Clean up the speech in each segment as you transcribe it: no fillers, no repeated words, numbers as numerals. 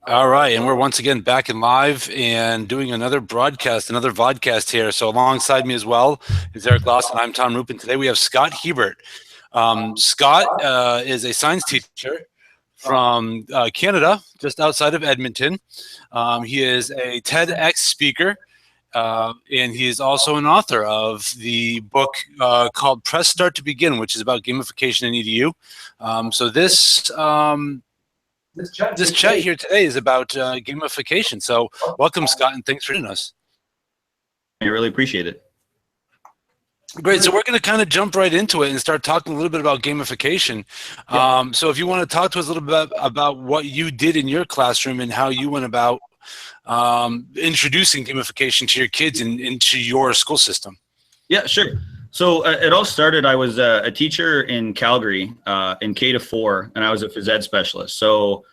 All right, and we're once again back in live and doing another broadcast, another vodcast here. So alongside me as well is Eric Lawson. I'm Tom Rupin. Today we have Scott Hebert. Scott is a science teacher from Canada, just outside of Edmonton. He is a TEDx speaker, and he is also an author of the book called Press Start to Begin, which is about gamification in EDU. This chat here today is about gamification. So welcome, Scott, and thanks for joining us. I really appreciate it. Great. So we're going to kind of jump right into it and start talking a little bit about gamification. So if you want to talk to us a little bit about what you did in your classroom and how you went about introducing gamification to your kids and into your school system. Yeah, sure. So it all started, I was a teacher in Calgary in K-4, and I was a phys ed specialist. So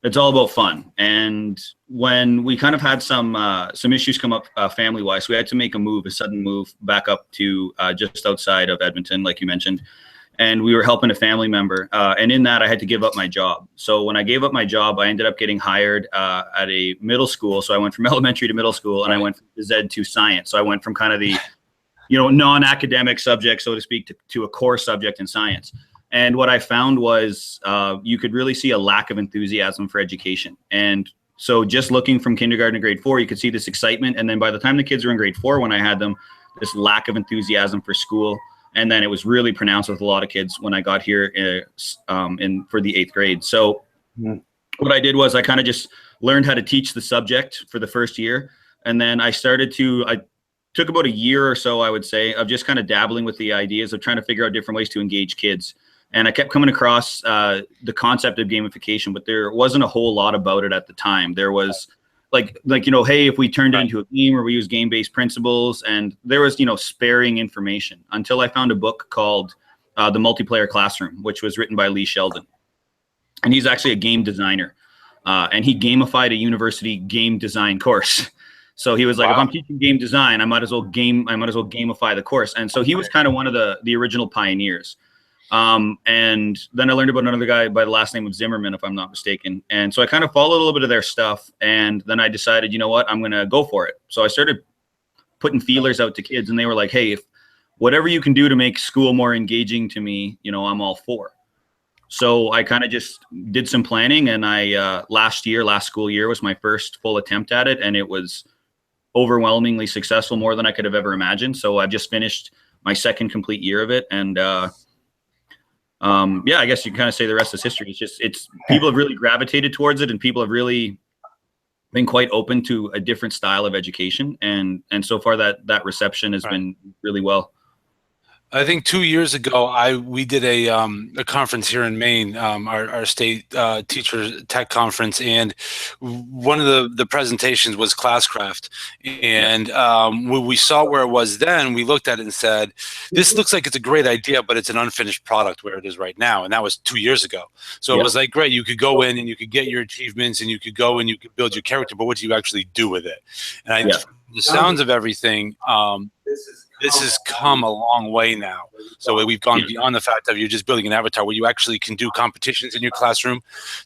it's all about fun. And when we kind of had some issues come up family-wise, we had to make a sudden move back up to just outside of Edmonton, like you mentioned. And we were helping a family member. And in that, I had to give up my job. So when I gave up my job, I ended up getting hired at a middle school. So I went from elementary to middle school, and I went from phys ed to science. So I went from kind of the non-academic subject, so to speak, to a core subject in science. And what I found was you could really see a lack of enthusiasm for education. And so just looking from kindergarten to grade 4, you could see this excitement. And then by the time the kids were in grade 4, when I had them, this lack of enthusiasm for school. And then it was really pronounced with a lot of kids when I got here for the 8th grade. So what I did was I kind of just learned how to teach the subject for the first year. And then I took about a year or so, I would say, of just kind of dabbling with the ideas of trying to figure out different ways to engage kids. And I kept coming across the concept of gamification, but there wasn't a whole lot about it at the time. There was like hey, if we turned it into a game or we use game-based principles, and there was, sparing information until I found a book called The Multiplayer Classroom, which was written by Lee Sheldon. And he's actually a game designer. And he gamified a university game design course. So he was like, If I'm teaching game design, I might as well gamify the course. And so he was kind of one of the original pioneers. And then I learned about another guy by the last name of Zimmerman, if I'm not mistaken. And so I kind of followed a little bit of their stuff. And then I decided, you know what, I'm going to go for it. So I started putting feelers out to kids, and they were like, hey, if whatever you can do to make school more engaging to me, I'm all for. So I kind of just did some planning, and last school year was my first full attempt at it. And it was overwhelmingly successful, more than I could have ever imagined. So I've just finished my second complete year of it. And I guess you can kind of say the rest is history. It's people have really gravitated towards it, and people have really been quite open to a different style of education. And so far that reception has been really well. I think 2 years ago, we did a conference here in Maine, our state teacher tech conference, and one of the presentations was Classcraft. And when we saw where it was then, we looked at it and said, this looks like it's a great idea, but it's an unfinished product where it is right now. And that was 2 years ago. So it was like, great, you could go in and you could get your achievements, and you could go and you could build your character, but what do you actually do with it? And the sounds of everything, this has come a long way now. So we've gone beyond the fact that you're just building an avatar where you actually can do competitions in your classroom.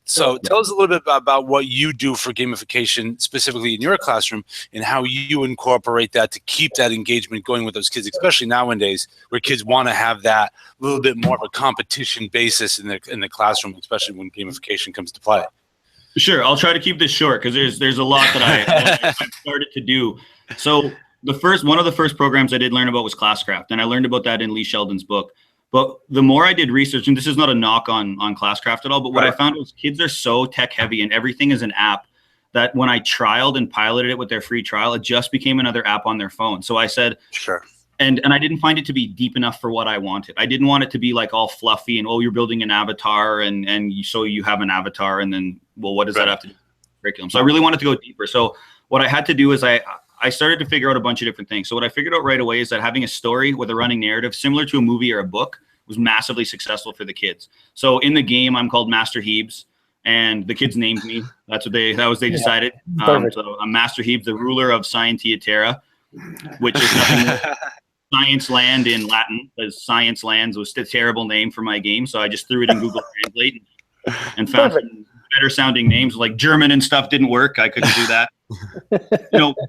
So tell us a little bit about what you do for gamification specifically in your classroom, and how you incorporate that to keep that engagement going with those kids, especially nowadays where kids want to have that little bit more of a competition basis in the classroom, especially when gamification comes to play. Sure. I'll try to keep this short because there's a lot that I've started to do. So one of the first programs I did learn about was Classcraft, and I learned about that in Lee Sheldon's book. But the more I did research, and this is not a knock on Classcraft at all, but what I found was kids are so tech heavy and everything is an app, that when I trialed and piloted it with their free trial, it just became another app on their phone. So I said, sure. And I didn't find it to be deep enough for what I wanted. I didn't want it to be like all fluffy and, you're building an avatar so you have an avatar, and then, what does that have to do with the curriculum? So I really wanted to go deeper. So what I had to do is I started to figure out a bunch of different things. So what I figured out right away is that having a story with a running narrative similar to a movie or a book was massively successful for the kids. So in the game, I'm called Master Hebes, and the kids named me. That was they decided. So I'm Master Hebes, the ruler of Scientia Terra, which is nothing more Science Land in Latin, because Science Lands was a terrible name for my game. So I just threw it in Google Translate and found better sounding names like German and stuff didn't work. I couldn't do that.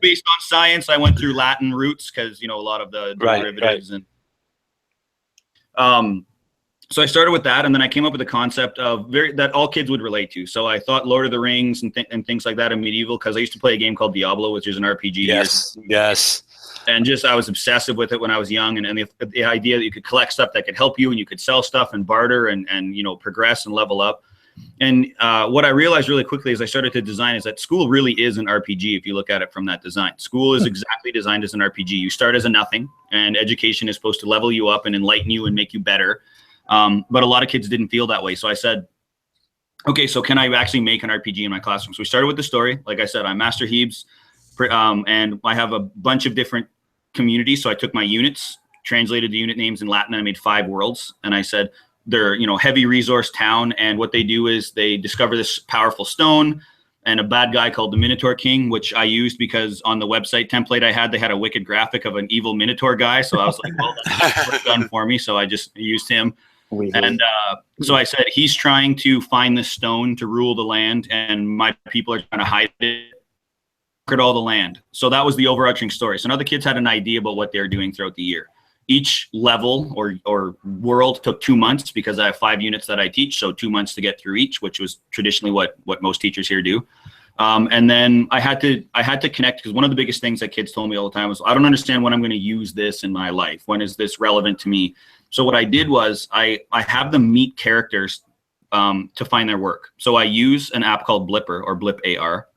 Based on science, I went through Latin roots because, a lot of the derivatives and so I started with that, and then I came up with the concept of that all kids would relate to. So I thought Lord of the Rings and things like that in medieval, because I used to play a game called Diablo, which is an RPG. Yes. And I was obsessive with it when I was young, and the idea that you could collect stuff that could help you, and you could sell stuff and barter and progress and level up. And what I realized really quickly as I started to design is that school really is an RPG if you look at it from that design. School is exactly designed as an RPG. You start as a nothing, and education is supposed to level you up and enlighten you and make you better. But a lot of kids didn't feel that way. So I said, okay, so can I actually make an RPG in my classroom? So we started with the story. Like I said, I'm Master Hebes, and I have a bunch of different communities. So I took my units, translated the unit names in Latin, and I made 5 worlds. And I said, they're, heavy resource town. And what they do is they discover this powerful stone and a bad guy called the Minotaur King, which I used because on the website template I had, they had a wicked graphic of an evil Minotaur guy. So I was like, well, that's done for me. So I just used him. And so I said, he's trying to find this stone to rule the land, and my people are trying to hide it, conquer all the land. So that was the overarching story. So now the kids had an idea about what they were doing throughout the year. Each level or world took 2 months because I have 5 units that I teach. So 2 months to get through each, which was traditionally what most teachers here do. And then I had to connect, because one of the biggest things that kids told me all the time was, I don't understand when I'm going to use this in my life. When is this relevant to me? So what I did was I have them meet characters to find their work. So I use an app called Blipper, or Blip AR,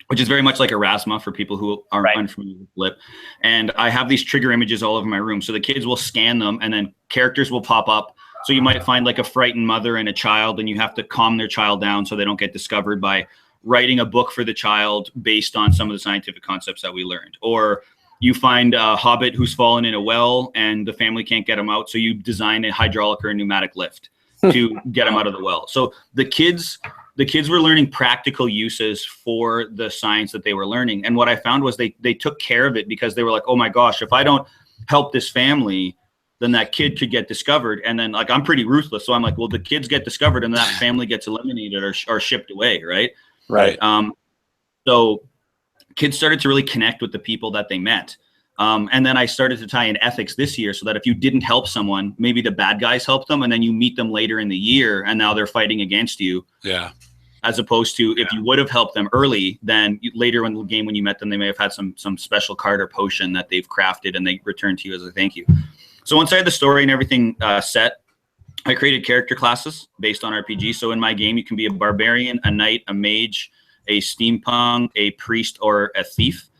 which is very much like Erasma for people who aren't unfamiliar with Blip. And I have these trigger images all over my room. So the kids will scan them, and then characters will pop up. So you might find like a frightened mother and a child, and you have to calm their child down so they don't get discovered by writing a book for the child based on some of the scientific concepts that we learned. Or you find a hobbit who's fallen in a well and the family can't get him out. So you design a hydraulic or a pneumatic lift to get him out of the well. So the kids were learning practical uses for the science that they were learning. And what I found was they took care of it, because they were like, oh my gosh, if I don't help this family, then that kid could get discovered. And then I'm pretty ruthless. So I'm like, well, the kids get discovered and that family gets eliminated or shipped away. Right. So kids started to really connect with the people that they met. And then I started to tie in ethics this year, so that if you didn't help someone, maybe the bad guys helped them, and then you meet them later in the year and now they're fighting against you. Yeah. As opposed to if you would have helped them early, then later in the game when you met them, they may have had some special card or potion that they've crafted and they return to you as a thank you. So once I had the story and everything set, I created character classes based on RPG. So in my game, you can be a barbarian, a knight, a mage, a steampunk, a priest, or a thief.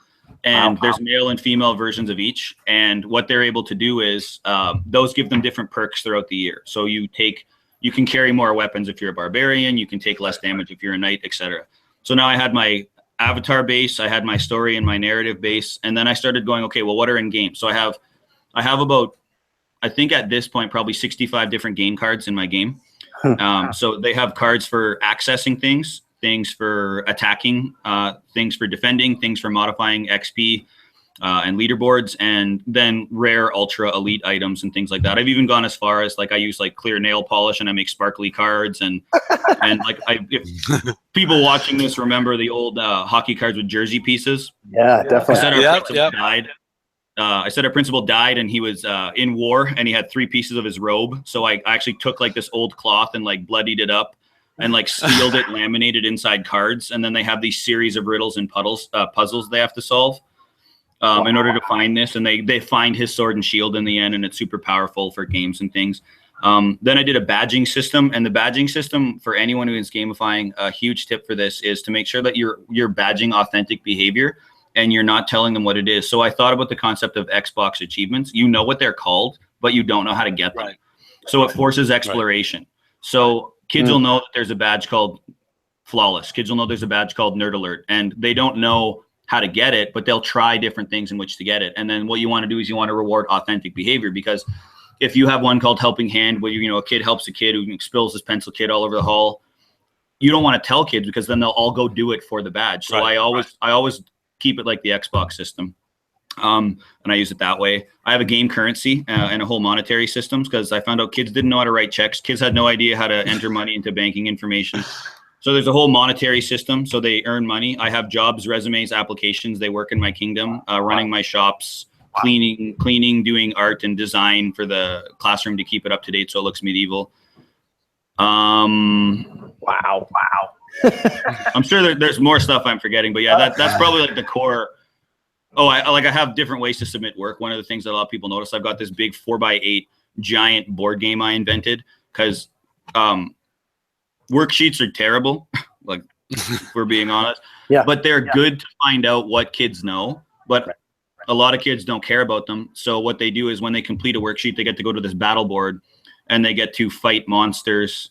And there's male and female versions of each. And what they're able to do is those give them different perks throughout the year. So you can carry more weapons if you're a barbarian, you can take less damage if you're a knight, etc. So now I had my avatar base, I had my story and my narrative base, and then I started going, okay, well, what are in game? So I have about, I think at this point, probably 65 different game cards in my game. So they have cards for accessing things for attacking, things for defending, things for modifying XP and leaderboards, and then rare ultra elite items and things like that. I've even gone as far as I use clear nail polish and I make sparkly cards, and if people watching this remember the old hockey cards with jersey pieces. Yeah, definitely. I said our principal died and he was in war and he had 3 pieces of his robe. So I actually took this old cloth and bloodied it up and sealed it, laminated inside cards. And then they have these series of riddles and puzzles they have to solve in order to find this. And they find his sword and shield in the end, and it's super powerful for games and things. Then I did a badging system, and the badging system, for anyone who is gamifying, a huge tip for this is to make sure that you're badging authentic behavior and you're not telling them what it is. So I thought about the concept of Xbox achievements. You know what they're called, but you don't know how to get them. So it forces exploration. So kids will know that there's a badge called Flawless. Kids will know there's a badge called Nerd Alert, and they don't know how to get it, but they'll try different things in which to get it. And then what you want to do is you want to reward authentic behavior, because if you have one called Helping Hand, where a kid helps a kid who spills his pencil kit all over the hall, you don't want to tell kids, because then they'll all go do it for the badge. So I always keep it like the Xbox system. And I use it that way. I have a game currency and a whole monetary systems, because I found out kids didn't know how to write checks. Kids had no idea how to enter money into banking information. So there's a whole monetary system. So they earn money. I have jobs, resumes, applications. They work in my kingdom, running my shops, cleaning, doing art and design for the classroom to keep it up to date so it looks medieval. Wow. I'm sure there's more stuff I'm forgetting, but yeah, that's probably like the core. Oh, I have different ways to submit work. One of the things that a lot of people notice, I've got this big 4x8 giant board game I invented because worksheets are terrible, like if we're being honest. Yeah. But they're good to find out what kids know. But a lot of kids don't care about them. So what they do is when they complete a worksheet, they get to go to this battle board and they get to fight monsters.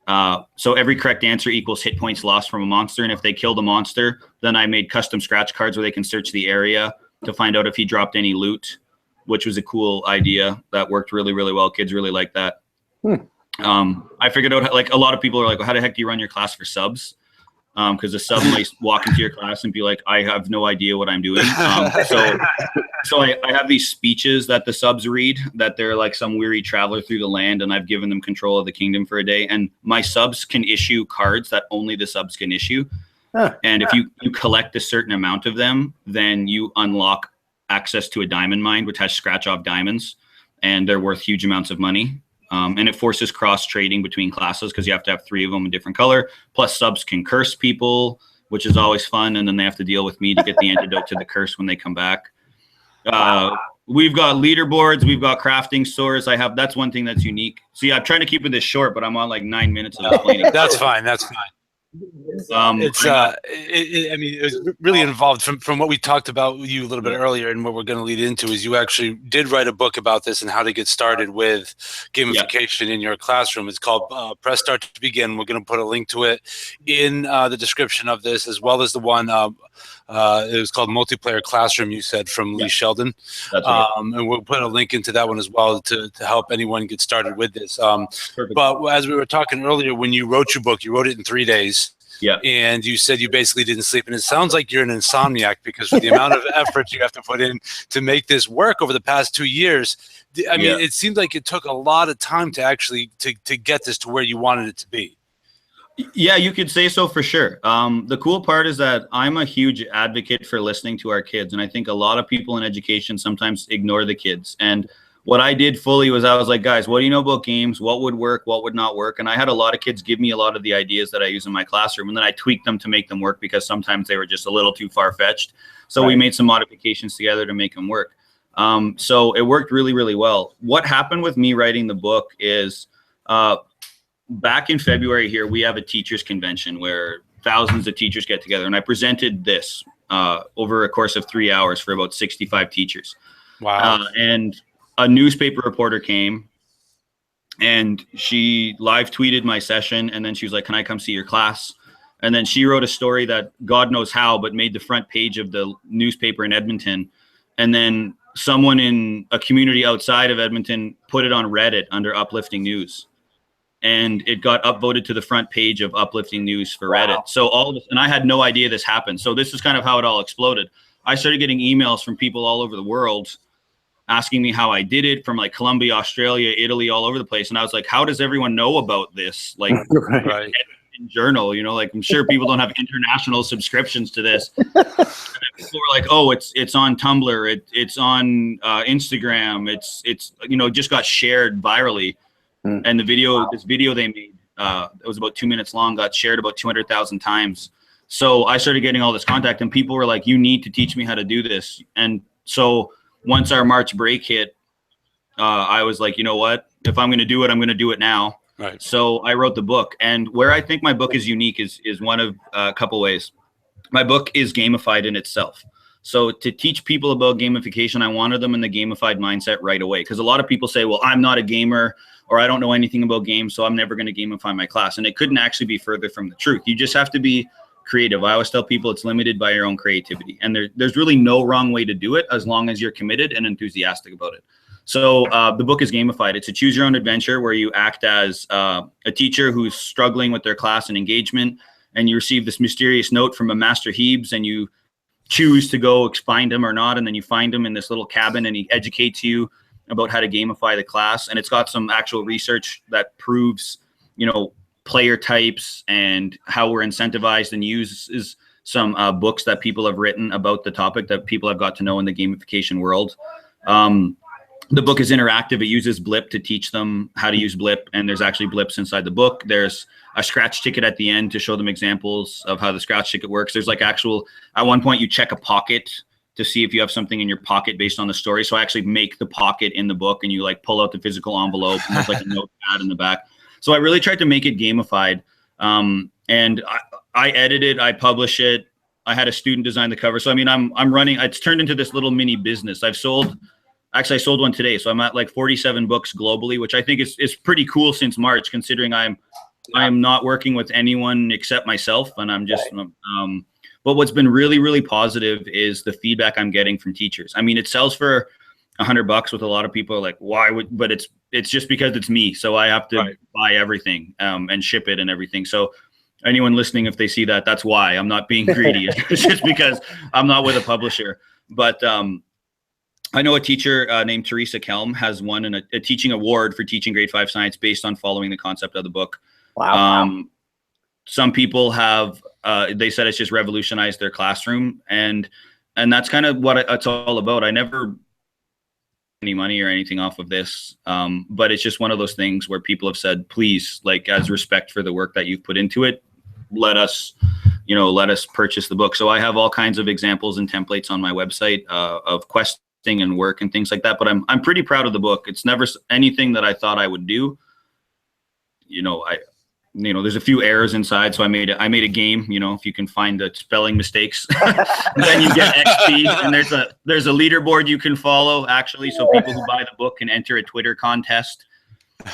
So every correct answer equals hit points lost from a monster. And if they kill the monster, then I made custom scratch cards where they can search the area to find out if he dropped any loot, which was a cool idea that worked really, really well. Kids really like that. I figured out, like, a lot of people are like, well, how the heck do you run your class for subs? Because a sub might walk into your class and be like, I have no idea what I'm doing. So I have these speeches that the subs read, that they're like some weary traveler through the land, and I've given them control of the kingdom for a day. And my subs can issue cards that only the subs can issue. And if you collect a certain amount of them, then you unlock access to a diamond mine, which has scratch off diamonds, and they're worth huge amounts of money. And it forces cross trading between classes because you have to have 3 of them in different color. Plus subs can curse people, which is always fun. And then they have to deal with me to get the antidote to the curse when they come back. We've got leaderboards. We've got crafting stores. That's one thing that's unique. See, I'm trying to keep this short, but I'm on like 9 minutes of explaining. That's fine. That's fine. I mean, it was really involved from what we talked about with you a little bit earlier, and what we're going to lead into is you actually did write a book about this and how to get started with gamification in your classroom. It's called Press Start to Begin. We're going to put a link to it in the description of this, as well as the one it was called Multiplayer Classroom, you said, from Lee Sheldon. That's right. And we'll put a link into that one as well to help anyone get started with this. But as we were talking earlier, when you wrote your book, you wrote it in 3 days. Yeah. And you said you basically didn't sleep. And it sounds like you're an insomniac, because for the amount of effort you have to put in to make this work over the past 2 years, I mean, it seems like it took a lot of time to actually to get this to where you wanted it to be. Yeah, you could say so for sure. The cool part is that I'm a huge advocate for listening to our kids. And I think a lot of people in education sometimes ignore the kids. And what I did fully was I was like, guys, what do you know about games? What would work? What would not work? And I had a lot of kids give me a lot of the ideas that I use in my classroom. And then I tweaked them to make them work, because sometimes they were just a little too far-fetched. So we made some modifications together to make them work. So it worked really, really well. What happened with me writing the book is back in February here, we have a teachers convention where thousands of teachers get together. And I presented this over a course of 3 hours for about 65 teachers. Wow. And a newspaper reporter came and she live tweeted my session. And then she was like, can I come see your class? And then she wrote a story that God knows how, but made the front page of the newspaper in Edmonton. And then someone in a community outside of Edmonton put it on Reddit under uplifting news. And it got upvoted to the front page of uplifting news for Reddit. So all of this, and I had no idea this happened. So this is kind of how it all exploded. I started getting emails from people all over the world asking me how I did it, from like Colombia, Australia, Italy, all over the place. And I was like, how does everyone know about this? Like, in journal, you know, like, I'm sure people don't have international subscriptions to this. And then people were like, oh, it's on Tumblr, it's on Instagram, it's you know, just got shared virally. And the video, this video they made, it was about 2 minutes long, got shared about 200,000 times. So I started getting all this contact, and people were like, you need to teach me how to do this. And so once our March break hit, I was like, you know what? If I'm going to do it, I'm going to do it now. Right. So I wrote the book. And where I think my book is unique is one of a couple ways. My book is gamified in itself. So to teach people about gamification, I wanted them in the gamified mindset right away. Because a lot of people say, well, I'm not a gamer, or I don't know anything about games, so I'm never going to gamify my class. And it couldn't actually be further from the truth. You just have to be creative. I always tell people it's limited by your own creativity. And there's really no wrong way to do it, as long as you're committed and enthusiastic about it. So the book is gamified. It's a choose your own adventure where you act as a teacher who's struggling with their class and engagement, and you receive this mysterious note from a Master Hebes, and you choose to go find him or not. And then you find him in this little cabin, and he educates you about how to gamify the class. And it's got some actual research that proves, you know, player types and how we're incentivized, and uses some books that people have written about the topic that people have got to know in the gamification world. The book is interactive. It uses Blip to teach them how to use Blip, and there's actually blips inside the book. There's a scratch ticket at the end to show them examples of how the scratch ticket works. There's like actual, at one point you check a pocket to see if you have something in your pocket based on the story. So I actually make the pocket in the book, and you like pull out the physical envelope and there's like a notepad in the back. So I really tried to make it gamified. And I edit it, I publish it. I had a student design the cover. So, I mean, I'm running, it's turned into this little mini business. I sold one today. So I'm at like 47 books globally, which I think is pretty cool since March, considering I'm not working with anyone except myself. And I'm just, but what's been really, really positive is the feedback I'm getting from teachers. I mean, it sells for $100, with a lot of people are like, why would, but it's just because it's me. So I have to buy everything, and ship it and everything. So anyone listening, if they see that, that's why. I'm not being greedy. It's just because I'm not with a publisher. But I know a teacher named Teresa Kelm has won a teaching award for teaching grade 5 science based on following the concept of the book. Wow. Some people have, they said it's just revolutionized their classroom. And that's kind of what it's all about. I never any money or anything off of this. But it's just one of those things where people have said, please, like, as respect for the work that you've put into it, let us purchase the book. So I have all kinds of examples and templates on my website of questing and work and things like that. But I'm pretty proud of the book. It's never anything that I thought I would do. There's a few errors inside. So I made a game, if you can find the spelling mistakes, then you get XP. And there's a leaderboard you can follow, actually. So people who buy the book can enter a Twitter contest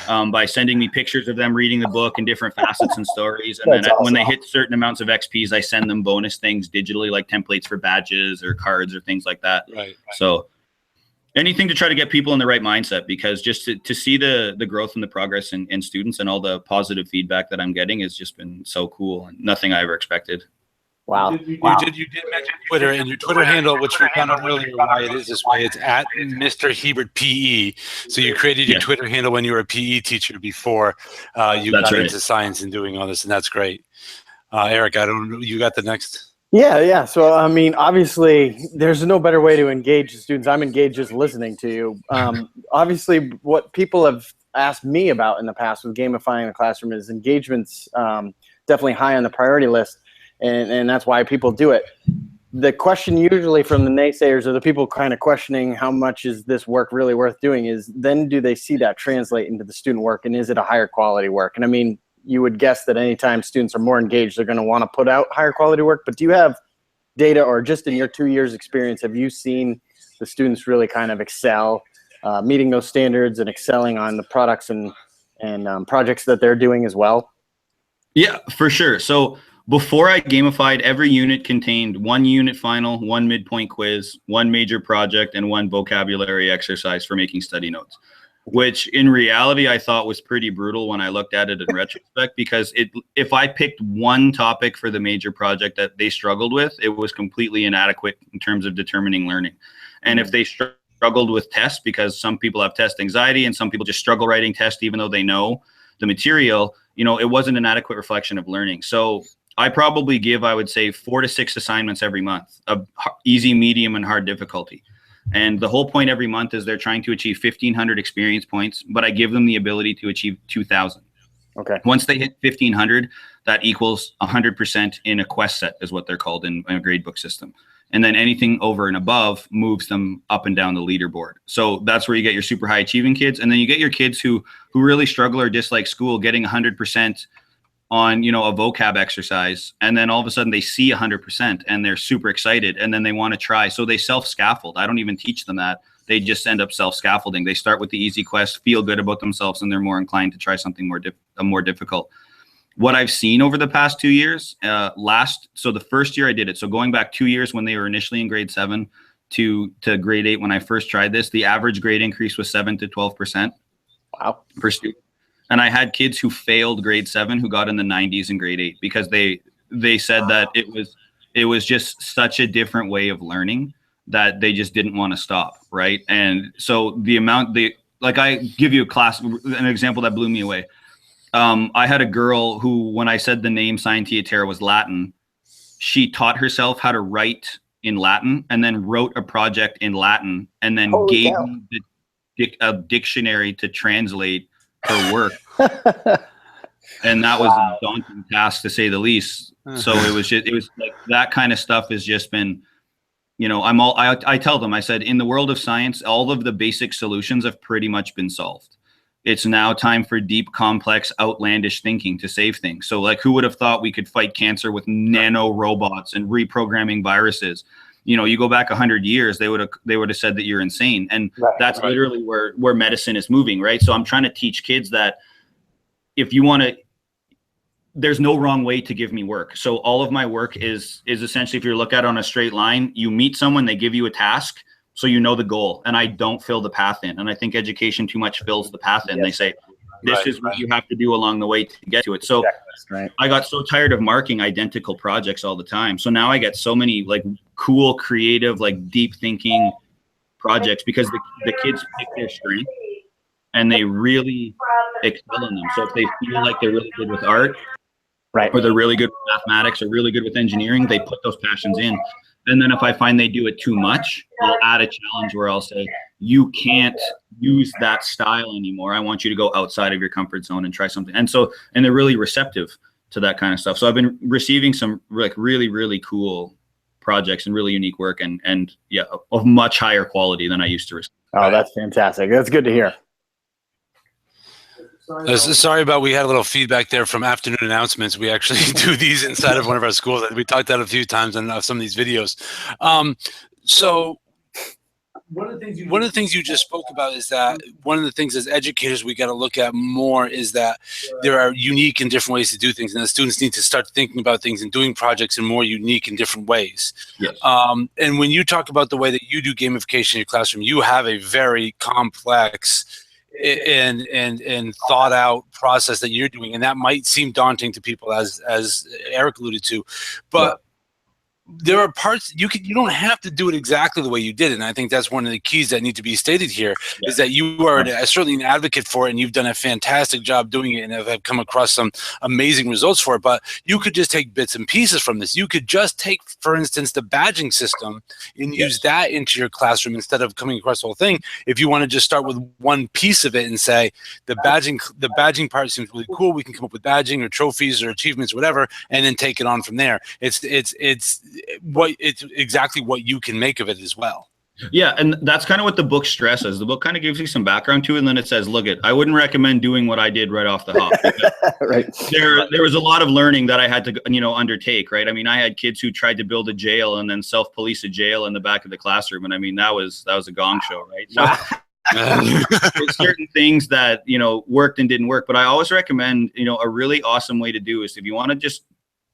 by sending me pictures of them reading the book and different facets and stories. And then when they hit certain amounts of XPs, I send them bonus things digitally, like templates for badges or cards or things like that. Right. So anything to try to get people in the right mindset, because just to see the growth and the progress in students and all the positive feedback that I'm getting has just been so cool, and nothing I ever expected. Wow. You did mention Twitter, and your Twitter handle, which we found out earlier why it is this way. It's at Mr. Hebert PE. So you created your Twitter handle when you were a PE teacher before you got into science and doing all this, and that's great. Eric, I don't know, you got the next? Yeah. So, I mean, obviously, there's no better way to engage the students. I'm engaged just listening to you. Obviously, what people have asked me about in the past with gamifying the classroom is engagement's definitely high on the priority list, and that's why people do it. The question usually from the naysayers, or the people kind of questioning how much is this work really worth doing, is then do they see that translate into the student work, and is it a higher quality work? And I mean, you would guess that anytime students are more engaged, they're going to want to put out higher quality work. But do you have data, or just in your 2 years experience, have you seen the students really kind of excel, meeting those standards and excelling on the products and projects that they're doing as well? Yeah, for sure. So before I gamified, every unit contained 1 unit final, 1 midpoint quiz, 1 major project, and 1 vocabulary exercise for making study notes, which in reality I thought was pretty brutal when I looked at it in retrospect, because if I picked one topic for the major project that they struggled with, it was completely inadequate in terms of determining learning. And if they struggled with tests, because some people have test anxiety and some people just struggle writing tests even though they know the material, it wasn't an adequate reflection of learning. So I probably give, I would say, 4 to 6 assignments every month of easy, medium, and hard difficulty. And the whole point every month is they're trying to achieve 1,500 experience points, but I give them the ability to achieve 2,000. Okay. Once they hit 1,500, that equals 100% in a quest set, is what they're called in a gradebook system. And then anything over and above moves them up and down the leaderboard. So that's where you get your super high achieving kids. And then you get your kids who really struggle or dislike school getting 100% on, a vocab exercise. And then all of a sudden they see 100% and they're super excited. And then they want to try. So they self-scaffold. I don't even teach them that. They just end up self-scaffolding. They start with the easy quest, feel good about themselves, and they're more inclined to try something more difficult. What I've seen over the past 2 years, so the first year I did it, so going back 2 years when they were initially in grade 7 to grade 8 when I first tried this, the average grade increase was 7 to 12%. Wow. Per student. And I had kids who failed grade 7 who got in the 90s in grade 8 because they said that it was just such a different way of learning that they just didn't want to stop, right? And so I give you an example that blew me away. I had a girl who, when I said the name Scientia Terra was Latin, she taught herself how to write in Latin and then wrote a project in Latin and then Holy gave cow. me a dictionary to translate her work. And that was a daunting task, to say the least. So it was like that kind of stuff has just been, you know, I tell them, I said, in the world of science, all of the basic solutions have pretty much been solved. It's now time for deep, complex, outlandish thinking to save things. So like, who would have thought we could fight cancer with nano robots and reprogramming viruses? You know, you go back 100 years, they would have said that you're insane. And that's literally where medicine is moving, right? So I'm trying to teach kids that if you want to, there's no wrong way to give me work. So all of my work is essentially, if you look at it on a straight line, you meet someone, they give you a task, so you know the goal, and I don't fill the path in. And I think education too much fills the path in. They say, this is what you have to do along the way to get to it. So I got so tired of marking identical projects all the time. So now I get so many like cool, creative, like deep thinking projects because the kids pick their strength and they really excel in them. So if they feel like they're really good with art, or they're really good with mathematics or really good with engineering, they put those passions in. And then if I find they do it too much, I'll add a challenge where I'll say, you can't use that style anymore. I want you to go outside of your comfort zone and try something. And they're really receptive to that kind of stuff. So I've been receiving some like really, really cool projects and really unique work and yeah, of much higher quality than I used to receive. Oh, that's fantastic. That's good to hear. Sorry about, we had a little feedback there from afternoon announcements. We actually do these inside of one of our schools. We talked that a few times on some of these videos. So one of the things you just spoke about is that one of the things as educators we got to look at more is that there are unique and different ways to do things, and the students need to start thinking about things and doing projects in more unique and different ways. Yes. And when you talk about the way that you do gamification in your classroom, you have a very complex and thought out process that you're doing, and that might seem daunting to people, as Eric alluded to, but there are parts you don't have to do it exactly the way you did it. And I think that's one of the keys that need to be stated here is that you are certainly an advocate for it, and you've done a fantastic job doing it and have come across some amazing results for it. But you could just take bits and pieces from this. You could just take, for instance, the badging system and use that into your classroom instead of coming across the whole thing. If you want to just start with one piece of it and say the badging part seems really cool, we can come up with badging or trophies or achievements or whatever, and then take it on from there. It's exactly what you can make of it as well. Yeah, and that's kind of what the book stresses. The book kind of gives you some background to it, and then it says, look, I wouldn't recommend doing what I did right off the hop. There was a lot of learning that I had to, undertake, right? I mean, I had kids who tried to build a jail and then self-police a jail in the back of the classroom, and I mean, that was a gong show, right? So there's certain things that, worked and didn't work, but I always recommend, a really awesome way to do is if you want to just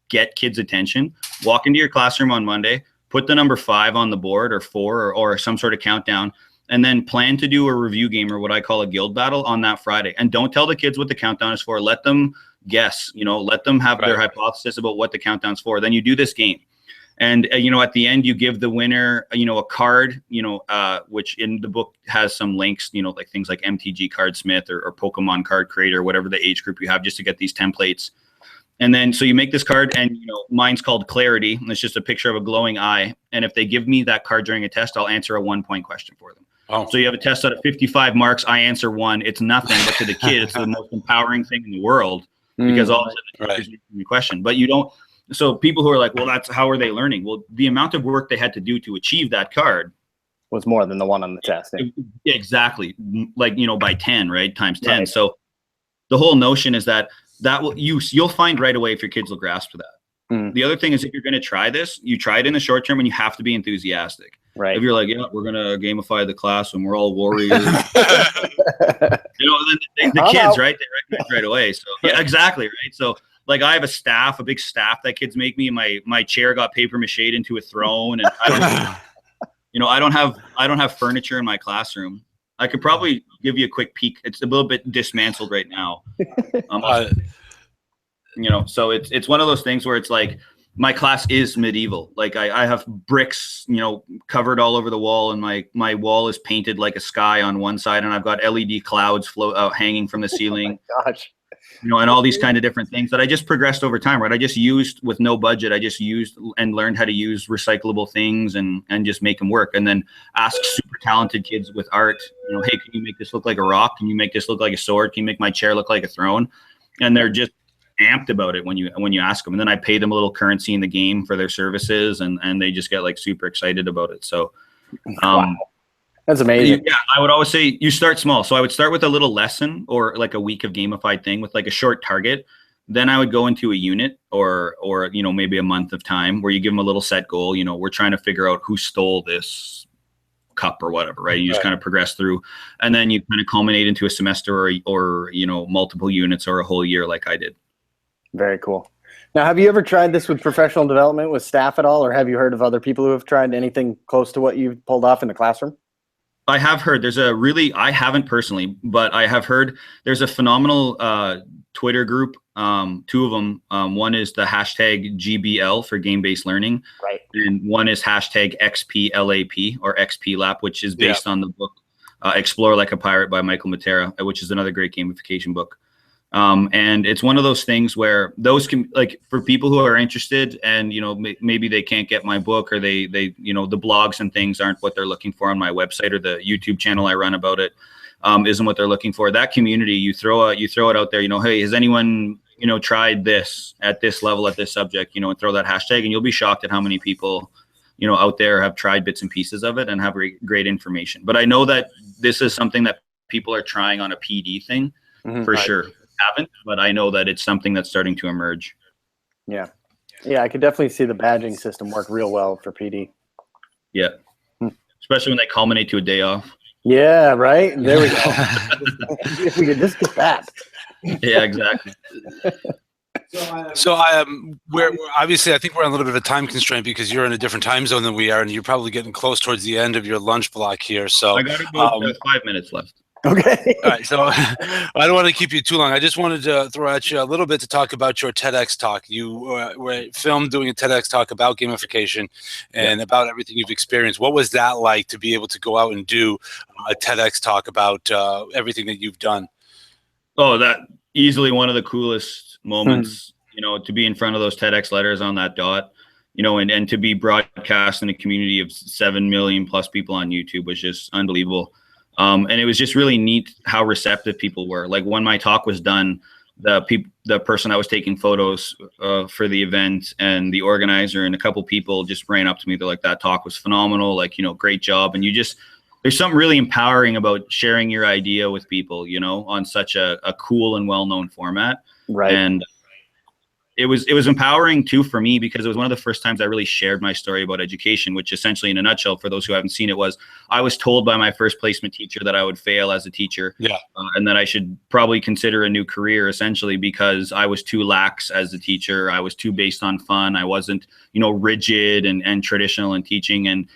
get kids' attention, walk into your classroom on Monday, put the number 5 on the board or 4 or some sort of countdown, and then plan to do a review game or what I call a guild battle on that Friday. And don't tell the kids what the countdown is for. Let them guess, let them have their hypothesis about what the countdown's for. Then you do this game. And, at the end, you give the winner, a card, which in the book has some links, like things like MTG Cardsmith or Pokemon Card Creator, whatever the age group you have, just to get these templates. And then, so you make this card and, mine's called Clarity. And it's just a picture of a glowing eye. And if they give me that card during a test, I'll answer a 1-point question for them. Oh. So you have a test out of 55 marks. I answer 1. It's nothing, but to the kid, it's the most empowering thing in the world because all of a sudden the teacher's question. But you don't. So people who are like, well, how are they learning? Well, the amount of work they had to do to achieve that card was more than the one on the test. Exactly. Like, by 10, right? Times 10. Right. So the whole notion is that you'll find right away if your kids will grasp that. The other thing is if you're going to try this, you try it in the short term and you have to be enthusiastic. Right. If you're like, yeah, we're going to gamify the class and we're all warriors. the kids, right? They recognize right away. So yeah, exactly. Right. So like I have a big staff that kids make me. My chair got paper mache'd into a throne, and I don't have furniture in my classroom. I could probably give you a quick peek. It's a little bit dismantled right now. So it's one of those things where it's like my class is medieval. Like I have bricks, covered all over the wall, and my wall is painted like a sky on one side, and I've got LED clouds hanging from the ceiling. Oh my gosh. and all these kind of different things that I just progressed over time, right? I just used with no budget. I just used and learned how to use recyclable things and just make them work. And then ask super talented kids with art, hey, can you make this look like a rock? Can you make this look like a sword? Can you make my chair look like a throne? And they're just amped about it when you ask them. And then I pay them a little currency in the game for their services, and they just get like super excited about it. So, wow. That's amazing. Yeah, I would always say you start small. So I would start with a little lesson or like a week of gamified thing with like a short target. Then I would go into a unit or maybe a month of time where you give them a little set goal. We're trying to figure out who stole this cup or whatever, right? You just kind of progress through, and then you kind of culminate into a semester or multiple units or a whole year like I did. Very cool. Now, have you ever tried this with professional development with staff at all, or have you heard of other people who have tried anything close to what you've pulled off in the classroom? I have heard I haven't personally, but I have heard there's a phenomenal Twitter group, two of them. One is the hashtag GBL for game-based learning. Right. And one is hashtag XPLAP or XPLAP, which is based on the book Explore Like a Pirate by Michael Matera, which is another great gamification book. And it's one of those things where those can, like, for people who are interested and, maybe they can't get my book, or they the blogs and things aren't what they're looking for on my website, or the YouTube channel I run about it isn't what they're looking for. That community, you throw it out there, hey, has anyone, tried this at this level, at this subject, and throw that hashtag, and you'll be shocked at how many people, out there have tried bits and pieces of it and have great information. But I know that this is something that people are trying on a PD thing for sure. Haven't, but I know that it's something that's starting to emerge. Yeah, I could definitely see the badging system work real well for PD. Yeah, especially when they culminate to a day off. Yeah, right. There we go. If we could just get that. Yeah, exactly. So we're obviously, I think we're on a little bit of a time constraint because you're in a different time zone than we are, and you're probably getting close towards the end of your lunch block here. So I got about 5 minutes left. Okay. All right. So I don't want to keep you too long. I just wanted to throw at you a little bit to talk about your TEDx talk. You were filmed doing a TEDx talk about gamification and about everything you've experienced. What was that like to be able to go out and do a TEDx talk about everything that you've done? Oh, that easily one of the coolest moments, to be in front of those TEDx letters on that dot, and to be broadcast in a community of 7 million plus people on YouTube was just unbelievable. And it was just really neat how receptive people were. Like when my talk was done, the person I was taking photos for the event and the organizer and a couple people just ran up to me. They're like, that talk was phenomenal. Like, great job. And there's something really empowering about sharing your idea with people, on such a cool and well-known format. Right. And it was empowering too for me because it was one of the first times I really shared my story about education, which essentially, in a nutshell, for those who haven't seen it, was I was told by my first placement teacher that I would fail as a teacher, and that I should probably consider a new career, essentially, because I was too lax as a teacher. I was too based on fun. I wasn't, rigid and traditional in teaching, and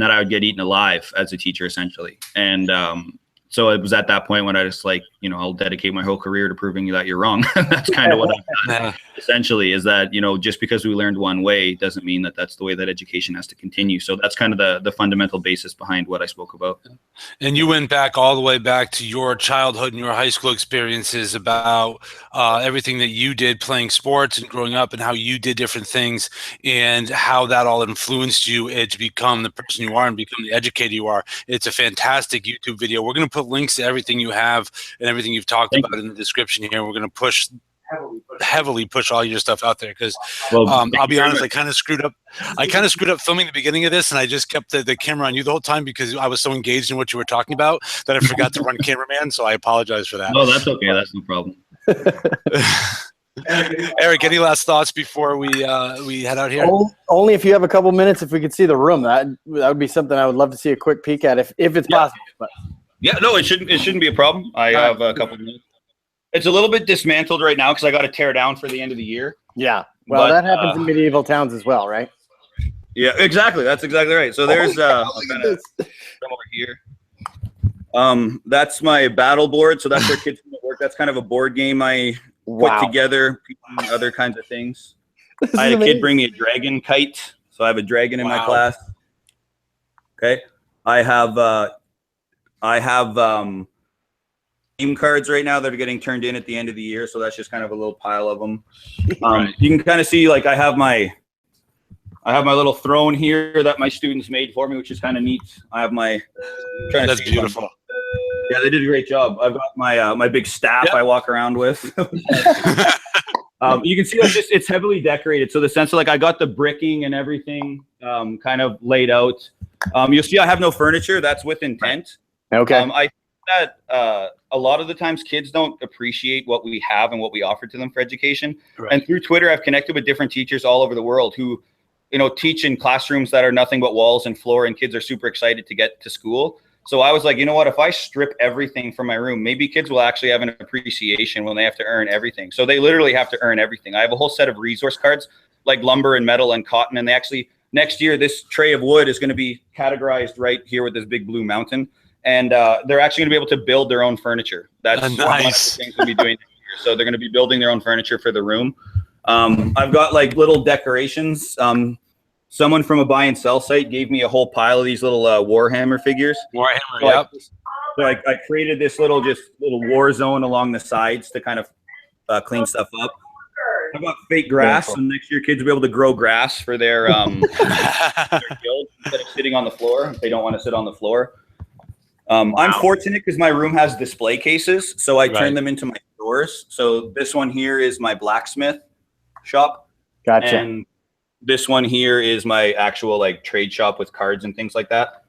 that I would get eaten alive as a teacher, essentially. And so it was at that point when I just I'll dedicate my whole career to proving that you're wrong. That's kind of what I've done, essentially, is that, just because we learned one way doesn't mean that that's the way that education has to continue. So that's kind of the fundamental basis behind what I spoke about. And you went back all the way back to your childhood and your high school experiences about everything that you did playing sports and growing up and how you did different things and how that all influenced you to become the person you are and become the educator you are. It's a fantastic YouTube video. We're going to put links to everything you have and everything you've talked about in the description here. We're going to heavily push all your stuff out there because I'll be honest, I kind of screwed up filming the beginning of this, and I just kept the camera on you the whole time because I was so engaged in what you were talking about that I forgot to run cameraman. So I apologize for that. No, that's okay. That's no problem. Eric, any last thoughts before we head out here? Only if you have a couple minutes. If we could see the room, that would be something I would love to see a quick peek at if it's possible. But yeah, no, it shouldn't be a problem. I have a couple minutes. It's a little bit dismantled right now because I got to tear down for the end of the year. Yeah, well, that happens in medieval towns as well, right? Yeah, exactly. That's exactly right. So there's I'll kind of come over here. That's my battle board. So that's where kids can work. That's kind of a board game I put together, other kinds of things. I had a kid bring me a dragon kite, so I have a dragon in my class. Okay, I have game cards right now that are getting turned in at the end of the year. So that's just kind of a little pile of them. Right. You can kind of see, like, I have my little throne here that my students made for me, which is kind of neat. I have my. That's beautiful. Yeah, they did a great job. I've got my big staff I walk around with. You can see it's heavily decorated. So the sense of, like, I got the bricking and everything kind of laid out. You'll see I have no furniture. That's with intent. Okay. I think that a lot of the times kids don't appreciate what we have and what we offer to them for education. Right. And through Twitter, I've connected with different teachers all over the world who, teach in classrooms that are nothing but walls and floor, and kids are super excited to get to school. So I was like, you know what, if I strip everything from my room, maybe kids will actually have an appreciation when they have to earn everything. So they literally have to earn everything. I have a whole set of resource cards, like lumber and metal and cotton. And they actually, next year, this tray of wood is going to be categorized right here with this big blue mountain. And they're actually going to be able to build their own furniture. That's nice. One of the things we'll be doing next year. So they're going to be building their own furniture for the room. I've got, like, little decorations. Someone from a buy and sell site gave me a whole pile of these little Warhammer figures. Warhammer, So yep. I created this little war zone along the sides to kind of clean stuff up. I've got fake grass, and next year kids will be able to grow grass for their guild instead of sitting on the floor if they don't want to sit on the floor. I'm fortunate because my room has display cases, so I turn them into my stores. So this one here is my blacksmith shop. Gotcha. And this one here is my actual, like, trade shop with cards and things like that.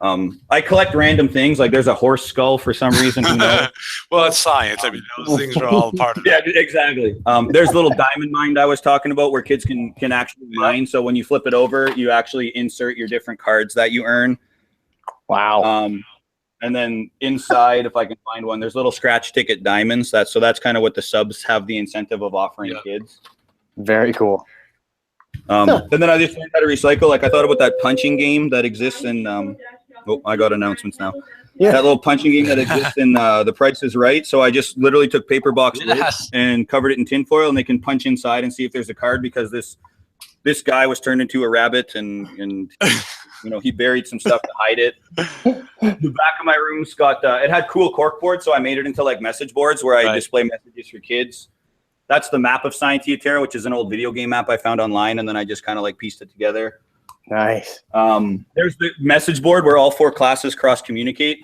I collect random things. Like, there's a horse skull for some reason. Who knows? Well, it's science. I mean, those things are all part of it. Yeah, exactly. There's a little diamond mine I was talking about where kids can actually mine. So when you flip it over, you actually insert your different cards that you earn. Wow. And then inside, if I can find one, there's little scratch ticket diamonds. That's kind of what the subs have the incentive of offering kids. Very cool. And then I just learned how to recycle. Like, I thought about that punching game that exists in I got announcements now. Yeah. That little punching game that exists in The Price is Right. So I just literally took paper box lids and covered it in tinfoil, and they can punch inside and see if there's a card, because this guy was turned into a rabbit and he buried some stuff to hide it. The back of my room's got it had cool cork boards, so I made it into, like, message boards where I display messages for kids. That's the map of Scientia, which is an old video game map I found online, and then I just kind of, like, pieced it together. Nice. There's the message board where all 4 classes cross communicate.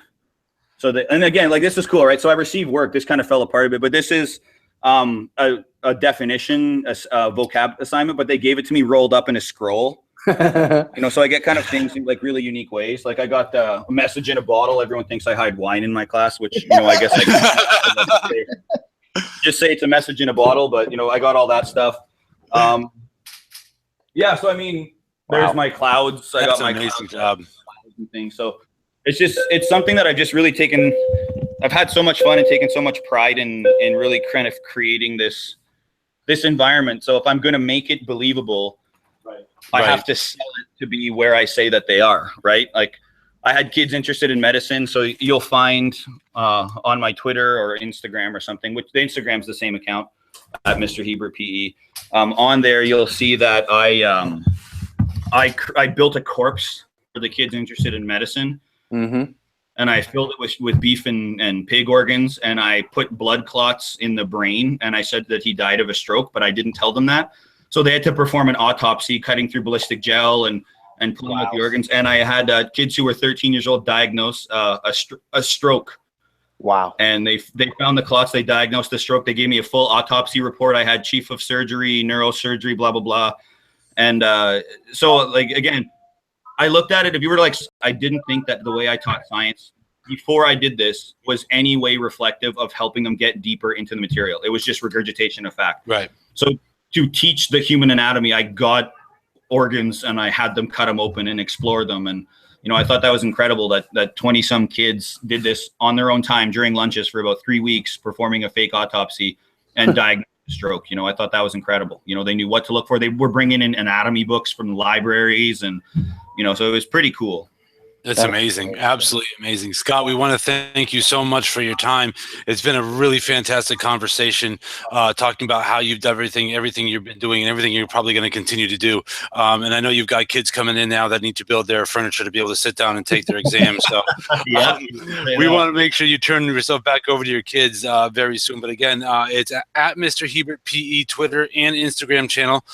So and again, like, this is cool, right? So I received work. This kind of fell apart a bit, but this is a definition, a vocab assignment, but they gave it to me rolled up in a scroll. So I get kind of things in, like, really unique ways. Like, I got a message in a bottle. Everyone thinks I hide wine in my class, which, I guess I can just say it's a message in a bottle, but, I got all that stuff. Yeah. So, I mean, there's my clouds. I got my amazing job and things. So it's something that I've just really I've had so much fun and taken so much pride in really kind of creating this environment. So if I'm going to make it believable, I have to sell it to be where I say that they are, right? Like, I had kids interested in medicine. So you'll find on my Twitter or Instagram or something, which the Instagram's the same account at Mr. Hebert PE. On there, you'll see that I built a corpse for the kids interested in medicine. Mm-hmm. And I filled it with beef and pig organs. And I put blood clots in the brain. And I said that he died of a stroke, but I didn't tell them that. So they had to perform an autopsy, cutting through ballistic gel and pulling out the organs. And I had kids who were 13 years old diagnose a stroke. Wow. And they found the clots. They diagnosed the stroke. They gave me a full autopsy report. I had chief of surgery, neurosurgery, blah, blah, blah. And so, like, again, I looked at it. If you were to, like, I didn't think that the way I taught science before I did this was any way reflective of helping them get deeper into the material. It was just regurgitation of fact. Right. So to teach the human anatomy, I got organs and I had them cut them open and explore them. And, I thought that was incredible that 20 some kids did this on their own time during lunches for about 3 weeks, performing a fake autopsy and diagnosed a stroke. I thought that was incredible. They knew what to look for. They were bringing in anatomy books from libraries and, so it was pretty cool. That's amazing. Absolutely amazing. Scott, we want to thank you so much for your time. It's been a really fantastic conversation, talking about how you've done everything you've been doing and everything you're probably going to continue to do. And I know you've got kids coming in now that need to build their furniture to be able to sit down and take their exams. So we want to make sure you turn yourself back over to your kids very soon. But again, it's at Mr. Hebert PE Twitter and Instagram channel.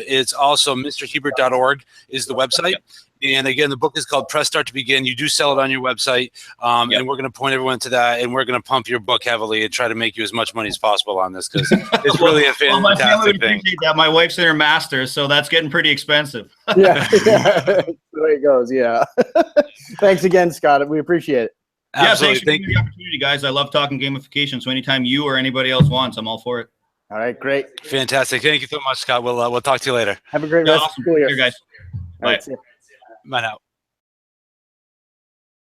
It's also mrhebert.org is the website. And again, the book is called Press Start to Begin. You do sell it on your website, and we're going to point everyone to that, and we're going to pump your book heavily and try to make you as much money as possible on this, because it's really a fantastic my family would thing. appreciate that. My wife's in her master's, so that's getting pretty expensive. Yeah, that's the way it goes. Yeah. Thanks again, Scott. We appreciate it. Yeah, thanks for giving me the opportunity, guys. I love talking gamification, so anytime you or anybody else wants, I'm all for it. All right, great. Fantastic. Thank you so much, Scott. We'll talk to you later. Have a great rest of the school year. Here, guys. Bye. All right, see ya. Bye now.